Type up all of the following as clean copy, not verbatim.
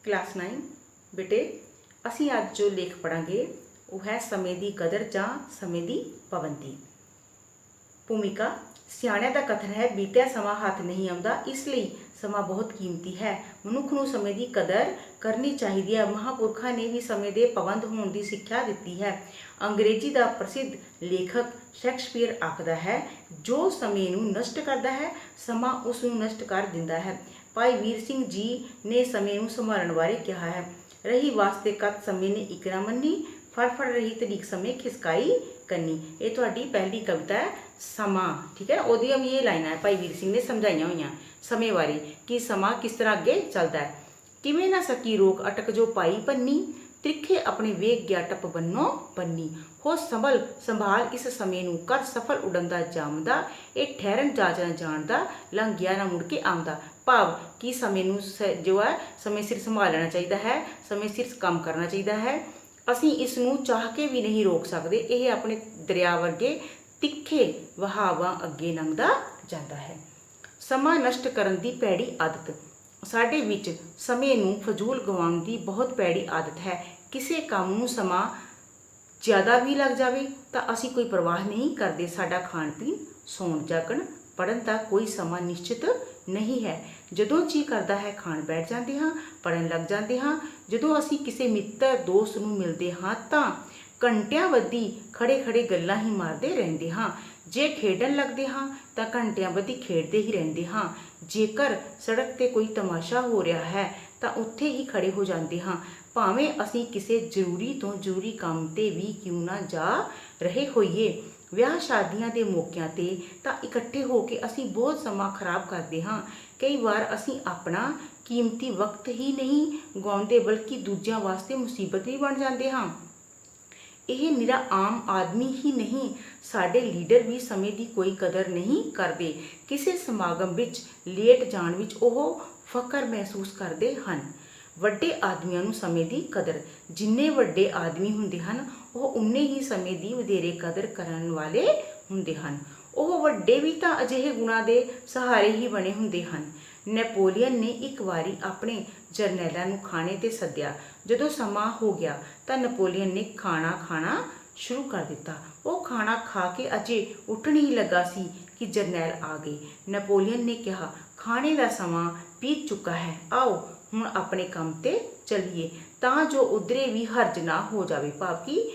Class 9 बेटे ਅਸੀਂ ਅੱਜ ਜੋ ਲੇਖ ਪੜਾਂਗੇ ਉਹ ਹੈ ਸਮੇਂ ਦੀ ਕਦਰ ਜਾਂ ਸਮੇਂ ਦੀ ਪਾਬੰਦੀ। ਭੂਮਿਕਾ ਸਿਆਣਿਆਂ ਦਾ ਕਥਨ ਹੈ ਬੀਤਿਆ ਸਮਾਂ ਹੱਥ ਨਹੀਂ ਆਉਂਦਾ, ਇਸ ਲਈ ਸਮਾਂ ਬਹੁਤ ਕੀਮਤੀ ਹੈ। ਮਨੁੱਖ ਨੂੰ ਸਮੇਂ ਦੀ ਕਦਰ ਕਰਨੀ ਚਾਹੀਦੀ ਹੈ। ਮਹਾਂਪੁਰਖਾਂ ਨੇ ਵੀ ਸਮੇਂ ਦੇ ਪਾਬੰਦ ਹੋਣ ਦੀ ਸਿੱਖਿਆ ਦਿੱਤੀ ਹੈ। ਅੰਗਰੇਜ਼ੀ ਦਾ ਪ੍ਰਸਿੱਧ ਲੇਖਕ ਸ਼ੇਕਸਪੀਅਰ ਆਖਦਾ ਹੈ, ਜੋ ਸਮੇਂ ਨੂੰ ਨਸ਼ਟ ਕਰਦਾ ਹੈ ਸਮਾਂ ਉਸ ਨੂੰ ਨਸ਼ਟ ਕਰ ਦਿੰਦਾ ਹੈ। ਭਾਈ ਵੀਰ ਸਿੰਘ ਜੀ ਨੇ ਸਮੇਂ ਨੂੰ ਸੰਭਾਲਣ ਬਾਰੇ ਕਿਹਾ ਹੈ, ਰਹੀ ਵਾਸਤੇ ਕਤ ਸਮੇਂ ਨੇ ਇੱਕ ਨਾ ਮੰਨੀ, ਫੜ ਰਹੀ ਤਰੀਕ ਸਮੇਂ ਖਿਸਕਾਈ ਕੰਨੀ। ਇਹ ਤੁਹਾਡੀ ਪਹਿਲੀ ਕਵਿਤਾ ਹੈ ਸਮਾਂ, ਠੀਕ ਹੈ। ਉਹਦੀਆਂ ਵੀ ਇਹ ਲਾਈਨਾਂ ਹੈ ਭਾਈ ਵੀਰ ਸਿੰਘ ਨੇ ਸਮਝਾਈਆਂ ਹੋਈਆਂ ਸਮੇਂ ਬਾਰੇ ਕਿ ਸਮਾਂ ਕਿਸ ਤਰ੍ਹਾਂ ਅੱਗੇ ਚੱਲਦਾ ਹੈ। ਕਿਵੇਂ ਨਾ ਸਕੀ ਰੋਕ ਅਟਕ ਜੋ ਪਾਈ ਪੰਨੀ, ਤ੍ਰਿਖੇ ਆਪਣੇ ਵੇਗ ਗਿਆ ਟੱਪ ਬੰਨੋ ਬੰਨੀ। ਹੋ ਸੰਭਾਲ ਇਸ ਸਮੇਂ ਨੂੰ ਕਰ ਸਫਲ ਉਡਣ ਦਾ ਜਾਮਦਾ, ਇਹ ਠਹਿਰਨ ਜਾਚਣਾ ਜਾਣਦਾ ਲੰਘ ਗਿਆ ਨਾ ਮੁੜ ਕੇ ਆਉਂਦਾ। ਭਾਵ ਕਿ ਸਮੇਂ ਨੂੰ ਜੋ ਹੈ ਸਮੇਂ ਸਿਰ ਸੰਭਾਲਣਾ ਚਾਹੀਦਾ ਹੈ, ਸਮੇਂ ਸਿਰ ਕੰਮ ਕਰਨਾ ਚਾਹੀਦਾ ਹੈ। ਅਸੀਂ ਇਸ ਨੂੰ ਚਾਹ ਕੇ ਵੀ ਨਹੀਂ ਰੋਕ ਸਕਦੇ। ਇਹ ਆਪਣੇ ਦਰਿਆ ਵਰਗੇ ਤਿੱਖੇ ਵਹਾਵਾਂ ਅੱਗੇ ਲੰਘਦਾ ਜਾਂਦਾ ਹੈ। ਸਮਾਂ ਨਸ਼ਟ ਕਰਨ ਦੀ ਭੈੜੀ ਆਦਤ। ਸਾਡੇ ਵਿੱਚ ਸਮੇਂ ਨੂੰ ਫਜ਼ੂਲ ਗਵਾਉਣ ਦੀ ਬਹੁਤ ਭੈੜੀ ਆਦਤ ਹੈ। ਕਿਸੇ ਕੰਮ ਨੂੰ ਸਮਾਂ ਜ਼ਿਆਦਾ ਵੀ ਲੱਗ ਜਾਵੇ ਤਾਂ ਅਸੀਂ ਕੋਈ ਪਰਵਾਹ ਨਹੀਂ ਕਰਦੇ। ਸਾਡਾ ਖਾਣ ਪੀਣ, ਸੌਣ ਜਾਗਣ, ਪੜ੍ਹਨ ਦਾ ਕੋਈ ਸਮਾਂ ਨਿਸ਼ਚਿਤ ਨਹੀਂ ਹੈ। ਜਦੋਂ ਜੀਅ ਕਰਦਾ ਹੈ ਖਾਣ ਬੈਠ ਜਾਂਦੇ ਹਾਂ, ਪੜ੍ਹਨ ਲੱਗ ਜਾਂਦੇ ਹਾਂ। ਜਦੋਂ ਅਸੀਂ ਕਿਸੇ ਮਿੱਤਰ ਦੋਸਤ ਨੂੰ ਮਿਲਦੇ ਹਾਂ ਤਾਂ ਘੰਟਿਆਂ ਬੱਧੀ ਖੜੇ ਗੱਲਾਂ ਹੀ ਮਾਰਦੇ ਰਹਿੰਦੇ ਹਾਂ। ਜੇ ਖੇਡਣ ਲੱਗਦੇ ਹਾਂ ਤਾਂ ਘੰਟਿਆਂ ਬੱਧੀ ਖੇਡਦੇ ਹੀ ਰਹਿੰਦੇ ਹਾਂ। ਜੇਕਰ ਸੜਕ 'ਤੇ ਕੋਈ ਤਮਾਸ਼ਾ ਹੋ ਰਿਹਾ ਹੈ ਤਾਂ ਉੱਥੇ ਹੀ ਖੜੇ ਹੋ ਜਾਂਦੇ ਹਾਂ, ਭਾਵੇਂ ਅਸੀਂ ਕਿਸੇ ਜ਼ਰੂਰੀ ਤੋਂ ਜ਼ਰੂਰੀ ਕੰਮ 'ਤੇ ਵੀ ਕਿਉਂ ਨਾ ਜਾ ਰਹੇ ਹੋਈਏ। ਵਿਆਹ ਸ਼ਾਦੀਆਂ ਦੇ ਮੌਕਿਆਂ 'ਤੇ ਤਾਂ ਇਕੱਠੇ ਹੋ ਕੇ ਅਸੀਂ ਬਹੁਤ ਸਮਾਂ ਖਰਾਬ ਕਰਦੇ ਹਾਂ। ਕਈ ਵਾਰ ਅਸੀਂ ਆਪਣਾ ਕੀਮਤੀ ਵਕਤ ਹੀ ਨਹੀਂ ਗਵਾਉਂਦੇ ਬਲਕਿ ਦੂਜਿਆਂ ਵਾਸਤੇ ਮੁਸੀਬਤ ਵੀ ਬਣ ਜਾਂਦੇ ਹਾਂ। ਇਹ ਨਿਰਾ ਆਮ ਆਦਮੀ ਹੀ ਨਹੀਂ, ਸਾਡੇ ਲੀਡਰ ਵੀ ਸਮੇਂ ਦੀ ਕੋਈ ਕਦਰ ਨਹੀਂ ਕਰਦੇ। ਕਿਸੇ ਸਮਾਗਮ ਵਿੱਚ ਲੇਟ ਜਾਣ ਵਿੱਚ ਉਹ ਫਖਰ ਮਹਿਸੂਸ ਕਰਦੇ ਹਨ। ਵੱਡੇ ਆਦਮੀਆਂ ਨੂੰ ਸਮੇਂ ਦੀ ਕਦਰ। ਜਿੰਨੇ ਵੱਡੇ ਆਦਮੀ ਹੁੰਦੇ ਹਨ ਉਹ ਉਨੇ ਹੀ ਸਮੇਂ ਦੀ ਵਧੇਰੇ ਕਦਰ ਕਰਨ ਵਾਲੇ ਹੁੰਦੇ ਹਨ। ਉਹ ਵੱਡੇ ਵੀ ਤਾਂ ਅਜਿਹੇ ਗੁਣਾਂ ਦੇ ਸਹਾਰੇ ਹੀ ਬਣੇ ਹੁੰਦੇ ਹਨ। ਨੈਪੋਲੀਅਨ ਨੇ ਇੱਕ ਵਾਰੀ ਆਪਣੇ ਜਰਨੈਲਾਂ ਨੂੰ ਖਾਣੇ 'ਤੇ ਸੱਦਿਆ। ਜਦੋਂ ਸਮਾਂ ਹੋ ਗਿਆ ਤਾਂ ਨੈਪੋਲੀਅਨ ਨੇ ਖਾਣਾ ਖਾਣਾ ਸ਼ੁਰੂ ਕਰ ਦਿੱਤਾ। ਉਹ ਖਾਣਾ ਖਾ ਕੇ ਅਜੇ ਉੱਠਣ ਹੀ ਲੱਗਾ ਸੀ ਕਿ ਜਰਨੈਲ ਆ ਗਏ। ਨੈਪੋਲੀਅਨ ਨੇ ਕਿਹਾ, ਖਾਣੇ ਦਾ ਸਮਾਂ ਬੀਤ ਚੁੱਕਾ ਹੈ, ਆਓ ਹੁਣ ਆਪਣੇ ਕੰਮ 'ਤੇ ਚੱਲੀਏ ਤਾਂ ਜੋ ਉਧਰੇ ਵੀ ਹਰਜ ਨਾ ਹੋ ਜਾਵੇ, ਭਾਵ ਕਿ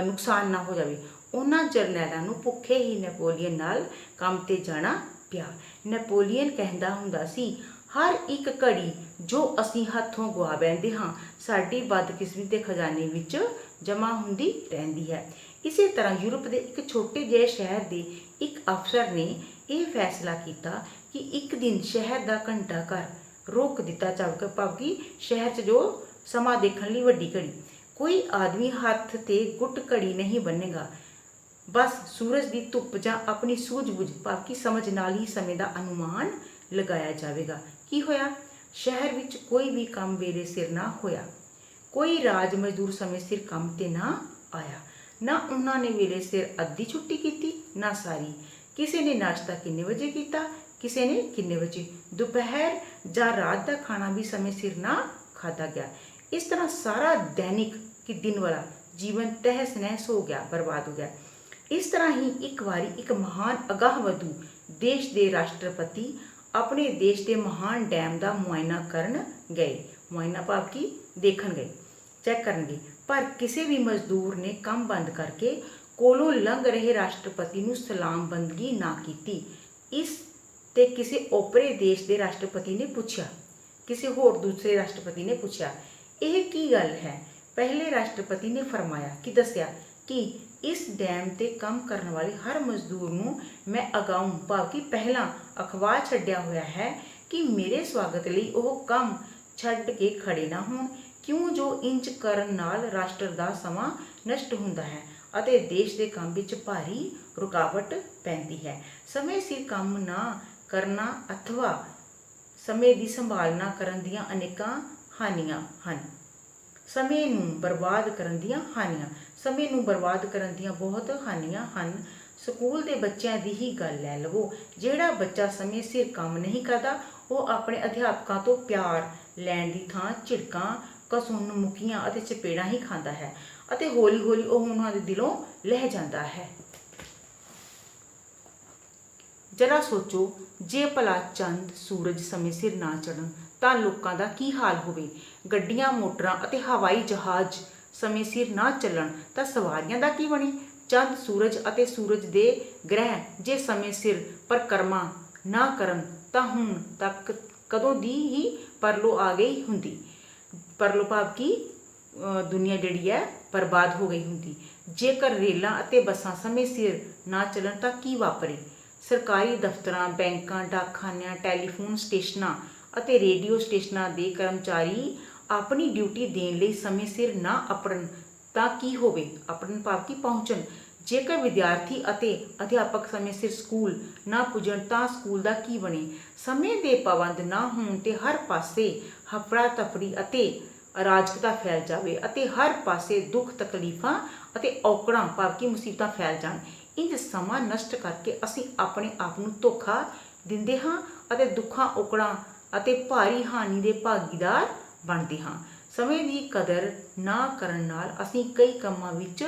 ਨੁਕਸਾਨ ਨਾ ਹੋ ਜਾਵੇ। ਉਹਨਾਂ ਜਰਨੈਲਾਂ ਨੂੰ ਭੁੱਖੇ ਹੀ ਨੈਪੋਲੀਅਨ ਨਾਲ ਕੰਮ 'ਤੇ ਜਾਣਾ ਪਿਆ। ਨੈਪੋਲੀਅਨ ਕਹਿੰਦਾ ਹੁੰਦਾ ਸੀ, ਹਰ ਇੱਕ ਘੜੀ ਜੋ ਅਸੀਂ ਹੱਥੋਂ ਗਵਾ ਬੈਠਦੇ ਹਾਂ ਸਾਡੀ ਬਦਕਿਸਮਤੀ ਦੇ ਖਜ਼ਾਨੇ ਵਿੱਚ ਜਮ੍ਹਾਂ ਹੁੰਦੀ ਰਹਿੰਦੀ ਹੈ। ਇਸੇ ਤਰ੍ਹਾਂ ਯੂਰਪ ਦੇ ਇੱਕ ਛੋਟੇ ਜਿਹੇ ਸ਼ਹਿਰ ਦੇ ਇੱਕ ਅਫਸਰ ਨੇ ਇਹ ਫੈਸਲਾ ਕੀਤਾ ਕਿ ਇੱਕ ਦਿਨ ਸ਼ਹਿਰ ਦਾ ਘੰਟਾ ਘਰ ਰੋਕ ਦਿੱਤਾ ਜਾਵੇਗਾ, ਭਾਵ ਕਿ ਸ਼ਹਿਰ 'ਚ ਜੋ ਸਮਾਂ ਦੇਖਣ ਲਈ ਵੱਡੀ ਘੜੀ। ਕੋਈ ਆਦਮੀ ਹੱਥ 'ਤੇ ਗੁੱਟ ਘੜੀ ਨਹੀਂ ਬੰਨੇਗਾ, ਬਸ ਸੂਰਜ ਦੀ ਧੁੱਪ ਜਾਂ ਆਪਣੀ ਸੂਝ-ਬੂਝ ਭਾਵ ਕਿ ਸਮਝ ਨਾਲ ਹੀ ਸਮੇਂ ਦਾ ਅਨੁਮਾਨ ਲਗਾਇਆ ਜਾਵੇਗਾ। ਕੀ ਹੋਇਆ? ਸ਼ਹਿਰ ਵਿੱਚ ਕੋਈ ਵੀ ਕੰਮ ਵੇਲੇ ਸਿਰ ਨਾ ਹੋਇਆ। ਕੋਈ ਰਾਜ ਮਜ਼ਦੂਰ ਸਮੇਂ ਸਿਰ ਕੰਮ 'ਤੇ ਨਾ ਆਇਆ। ਨਾ ਉਹਨਾਂ ਨੇ ਵੇਲੇ ਸਿਰ ਅੱਧੀ ਛੁੱਟੀ ਕੀਤੀ ਨਾ ਸਾਰੀ। ਕਿਸੇ ਨੇ ਨਾਸ਼ਤਾ ਕਿੰਨੇ ਵਜੇ ਕੀਤਾ, ਕਿਸੇ ਨੇ ਕਿੰਨੇ ਵਜੇ। ਦੁਪਹਿਰ ਜਾਂ ਰਾਤ ਦਾ ਖਾਣਾ ਵੀ ਸਮੇਂ ਸਿਰ ਨਾ ਖਾਧਾ ਗਿਆ। ਇਸ ਤਰ੍ਹਾਂ ਸਾਰਾ ਦੈਨਿਕ ਕਿ ਦਿਨ ਵਾਲਾ ਜੀਵਨ ਤਹਿਸ ਨਹਿਸ ਹੋ ਗਿਆ, ਬਰਬਾਦ ਹੋ ਗਿਆ। ਇਸ ਤਰ੍ਹਾਂ ਹੀ ਇੱਕ ਵਾਰੀ ਇੱਕ ਮਹਾਨ ਅਗਾਂਹਵਧੂ ਦੇਸ਼ ਦੇ ਰਾਸ਼ਟਰਪਤੀ ਆਪਣੇ ਦੇਸ਼ ਦੇ ਮਹਾਨ ਡੈਮ ਦਾ ਮੁਆਇਨਾ ਕਰਨ ਗਏ। ਮੁਆਇਨਾ ਭਾਵ ਕਿ ਦੇਖਣ ਗਏ, ਚੈੱਕ ਕਰਨ ਗਏ। ਪਰ ਕਿਸੇ ਵੀ ਮਜ਼ਦੂਰ ਨੇ ਕੰਮ ਬੰਦ ਕਰਕੇ ਕੋਲੋਂ ਲੰਘ ਰਹੇ ਰਾਸ਼ਟਰਪਤੀ ਨੂੰ ਸਲਾਮਬੰਦਗੀ ਨਾ ਕੀਤੀ। ਇਸ 'ਤੇ ਕਿਸੇ ਓਪਰੇ ਦੇਸ਼ ਦੇ ਰਾਸ਼ਟਰਪਤੀ ਨੇ ਪੁੱਛਿਆ, ਕਿਸੇ ਹੋਰ ਦੂਸਰੇ ਰਾਸ਼ਟਰਪਤੀ ਨੇ ਪੁੱਛਿਆ, ਇਹ ਕੀ ਗੱਲ ਹੈ? ਪਹਿਲੇ ਰਾਸ਼ਟਰਪਤੀ ਨੇ ਫਰਮਾਇਆ ਕਿ ਦੱਸਿਆ ਕਿ ਇਸ ਡੈਮ 'ਤੇ ਕੰਮ ਕਰਨ ਵਾਲੇ ਹਰ ਮਜ਼ਦੂਰ ਨੂੰ ਮੈਂ ਅਗਾਊਂ ਭਾਵ ਕਿ ਪਹਿਲਾਂ ਅਖਵਾ ਛੱਡਿਆ ਹੋਇਆ ਹੈ ਕਿ ਮੇਰੇ ਸਵਾਗਤ ਲਈ ਉਹ ਕੰਮ ਛੱਡ ਕੇ ਖੜੇ ਨਾ ਹੋਣ, ਕਿਉਂ ਜੋ ਇੰਜ ਕਰਨ ਨਾਲ ਰਾਸ਼ਟਰ ਦਾ ਸਮਾਂ ਨਸ਼ਟ ਹੁੰਦਾ ਹੈ ਅਤੇ ਦੇਸ਼ ਦੇ ਕੰਮ ਵਿੱਚ ਭਾਰੀ ਰੁਕਾਵਟ ਪੈਂਦੀ ਹੈ। ਸਮੇਂ ਸਿਰ ਕੰਮ ਨਾ ਕਰਨਾ ਅਥਵਾ ਸਮੇਂ ਦੀ ਸੰਭਾਲ ਨਾ ਕਰਨ ਦੀਆਂ ਅਨੇਕਾਂ ਹਾਨੀਆਂ ਹਨ। ਸਮੇਂ ਨੂੰ ਬਰਬਾਦ ਕਰਨ ਦੀਆਂ ਹਾਨੀਆਂ। ਸਮੇਂ ਨੂੰ ਬਰਬਾਦ ਕਰਨ ਦੀਆਂ ਬਹੁਤ ਹਾਨੀਆਂ ਹਨ। ਸਕੂਲ ਦੇ ਬੱਚਿਆਂ ਦੀ ਹੀ ਗੱਲ ਲੈ ਲਵੋ। ਜਿਹੜਾ ਬੱਚਾ ਸਮੇਂ ਸਿਰ ਕੰਮ ਨਹੀਂ ਕਰਦਾ ਉਹ ਆਪਣੇ ਅਧਿਆਪਕਾਂ ਤੋਂ ਪਿਆਰ ਲੈਣ ਦੀ ਥਾਂ ਝਿੜਕਾਂ, ਘਸੁੰਨ, ਮੁੱਕੀਆਂ ਅਤੇ ਚਪੇੜਾਂ ਹੀ ਖਾਂਦਾ ਹੈ ਅਤੇ ਹੌਲੀ ਹੌਲੀ ਉਹ ਉਹਨਾਂ ਦੇ ਦਿਲੋਂ ਲਹਿ ਜਾਂਦਾ ਹੈ। ਜਰਾ ਸੋਚੋ, ਜੇ ਭਲਾ ਚੰਦ ਸੂਰਜ ਸਮੇਂ ਸਿਰ ਨਾ ਚੜ੍ਹਨ ਤਾਂ ਲੋਕਾਂ ਦਾ ਕੀ ਹਾਲ ਹੋਵੇ। ਗੱਡੀਆਂ, ਮੋਟਰਾਂ ਅਤੇ ਹਵਾਈ ਜਹਾਜ਼ ਸਮੇਂ ਸਿਰ ਨਾ ਚੱਲਣ ਤਾਂ ਸਵਾਰੀਆਂ ਦਾ ਕੀ ਬਣੇ। ਚੰਦ, ਸੂਰਜ ਅਤੇ ਸੂਰਜ ਦੇ ਗ੍ਰਹਿ ਜੇ ਸਮੇਂ ਸਿਰ ਪਰਿਕਰਮਾ ਨਾ ਕਰਨ ਤਾਂ ਹੁਣ ਤੱਕ ਕਦੋਂ ਦੀ ਹੀ ਪਰਲੋ ਆ ਗਈ ਹੁੰਦੀ। ਪਰਲੋ ਭਾਵ ਕਿ ਦੁਨੀਆ ਜਿਹੜੀ ਹੈ ਬਰਬਾਦ ਹੋ ਗਈ ਹੁੰਦੀ। ਜੇਕਰ ਰੇਲਾਂ ਅਤੇ ਬੱਸਾਂ ਸਮੇਂ ਸਿਰ ਨਾ ਚੱਲਣ ਤਾਂ ਕੀ ਵਾਪਰੇ। ਸਰਕਾਰੀ ਦਫ਼ਤਰਾਂ, ਬੈਂਕਾਂ, ਡਾਕਖਾਨਿਆਂ, ਟੈਲੀਫੋਨ ਸਟੇਸ਼ਨਾਂ ਅਤੇ ਰੇਡੀਓ ਸਟੇਸ਼ਨਾਂ ਦੇ ਕਰਮਚਾਰੀ ਆਪਣੀ ਡਿਊਟੀ ਦੇਣ ਲਈ ਸਮੇਂ ਸਿਰ ਨਾ ਅੱਪੜਨ ਤਾਂ ਕੀ ਹੋਵੇ। ਅੱਪੜਨ ਭਾਵ ਕਿ ਪਹੁੰਚਣ। ਜੇਕਰ ਵਿਦਿਆਰਥੀ ਅਤੇ ਅਧਿਆਪਕ ਸਮੇਂ ਸਿਰ ਸਕੂਲ ਨਾ ਪੁੱਜਣ ਤਾਂ ਸਕੂਲ ਦਾ ਕੀ ਬਣੇ। ਸਮੇਂ ਦੇ ਪਾਬੰਦ ਨਾ ਹੋਣ ਤੇ ਹਰ ਪਾਸੇ ਹਫੜਾ ਤਫੜੀ ਅਤੇ ਅਰਾਜਕਤਾ ਫੈਲ ਜਾਵੇ ਅਤੇ ਹਰ ਪਾਸੇ ਦੁੱਖ, ਤਕਲੀਫਾਂ ਅਤੇ ਔਕੜਾਂ ਭਾਵ ਕਿ ਮੁਸੀਬਤਾਂ ਫੈਲ ਜਾਣ। ਇੰਝ ਸਮਾਂ ਨਸ਼ਟ ਕਰਕੇ ਅਸੀਂ ਆਪਣੇ ਆਪ ਨੂੰ ਧੋਖਾ ਦਿੰਦੇ ਹਾਂ ਅਤੇ ਦੁੱਖਾਂ, ਔਕੜਾਂ ਅਤੇ ਭਾਰੀ ਹਾਨੀ ਦੇ ਭਾਗੀਦਾਰ ਬਣਦੇ ਹਾਂ। ਸਮੇਂ ਦੀ ਕਦਰ ਨਾ ਕਰਨ ਨਾਲ ਅਸੀਂ ਕਈ ਕੰਮਾਂ ਵਿੱਚ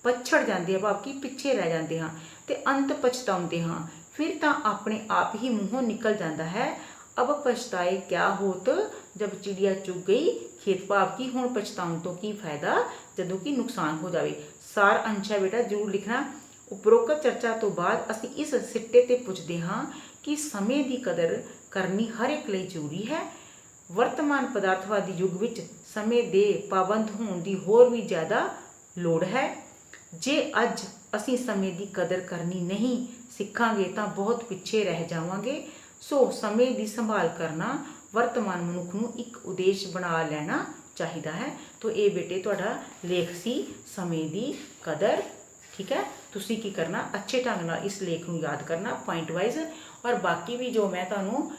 ਪਛੜ ਜਾਂਦੇ ਹਾਂ ਭਾਵ ਕਿ ਪਿੱਛੇ ਰਹਿ ਜਾਂਦੇ ਹਾਂ ਅਤੇ ਅੰਤ ਪਛਤਾਉਂਦੇ ਹਾਂ। ਫਿਰ ਤਾਂ ਆਪਣੇ ਆਪ ਹੀ ਮੂੰਹੋਂ ਨਿਕਲ ਜਾਂਦਾ ਹੈ, ਅਬ ਪਛਤਾਏ ਕਿਆ ਹੋਤ ਜਬ ਚਿੜੀਆ ਚੁਗ ਗਈ ਖੇਤ। ਭਾਵ ਕਿ ਹੁਣ ਪਛਤਾਉਣ ਤੋਂ ਕੀ ਫਾਇਦਾ ਜਦੋਂ ਕਿ ਨੁਕਸਾਨ ਹੋ ਜਾਵੇ। ਸਾਰ ਅੰਸ਼ ਹੈ ਬੇਟਾ, ਜ਼ਰੂਰ ਲਿਖਣਾ। ਉਪਰੋਕਤ ਚਰਚਾ ਤੋਂ ਬਾਅਦ ਅਸੀਂ ਇਸ ਸਿੱਟੇ ਤੇ ਪੁੱਜਦੇ ਹਾਂ ਕਿ ਸਮੇਂ ਦੀ ਕਦਰ ਕਰਨੀ ਹਰ ਇੱਕ ਲਈ ਜ਼ਰੂਰੀ ਹੈ। ਵਰਤਮਾਨ ਪਦਾਰਥਵਾਦੀ ਯੁੱਗ ਵਿੱਚ ਸਮੇਂ ਦੇ ਪਾਬੰਦ ਹੋਣ ਦੀ ਹੋਰ ਵੀ ਜ਼ਿਆਦਾ ਲੋੜ ਹੈ। ਜੇ ਅੱਜ ਅਸੀਂ ਸਮੇਂ ਦੀ ਕਦਰ ਕਰਨੀ ਨਹੀਂ ਸਿੱਖਾਂਗੇ ਤਾਂ ਬਹੁਤ ਪਿੱਛੇ ਰਹਿ ਜਾਵਾਂਗੇ। ਸੋ ਸਮੇਂ ਦੀ ਸੰਭਾਲ ਕਰਨਾ ਵਰਤਮਾਨ ਮਨੁੱਖ ਨੂੰ ਇੱਕ ਉਦੇਸ਼ ਬਣਾ ਲੈਣਾ ਚਾਹੀਦਾ ਹੈ। ਤੋ ਇਹ ਬੇਟੇ ਤੁਹਾਡਾ ਲੇਖ ਸੀ ਸਮੇਂ ਦੀ ਕਦਰ। ਠੀਕ ਹੈ, ਤੁਸੀਂ ਕੀ ਕਰਨਾ, ਅੱਛੇ ਢੰਗ ਨਾਲ ਇਸ ਲੇਖ ਨੂੰ ਯਾਦ ਕਰਨਾ ਪੁਆਇੰਟ ਵਾਈਜ਼, ਔਰ ਬਾਕੀ ਵੀ ਜੋ ਮੈਂ ਤੁਹਾਨੂੰ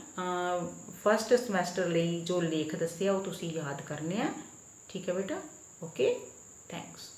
ਫਸਟ ਸਮੈਸਟਰ ਲਈ ਜੋ ਲੇਖ ਦੱਸਿਆ ਉਹ ਤੁਸੀਂ ਯਾਦ ਕਰਨੇ ਆ। ਠੀਕ ਹੈ ਬੇਟਾ, ਓਕੇ, ਥੈਂਕਸ।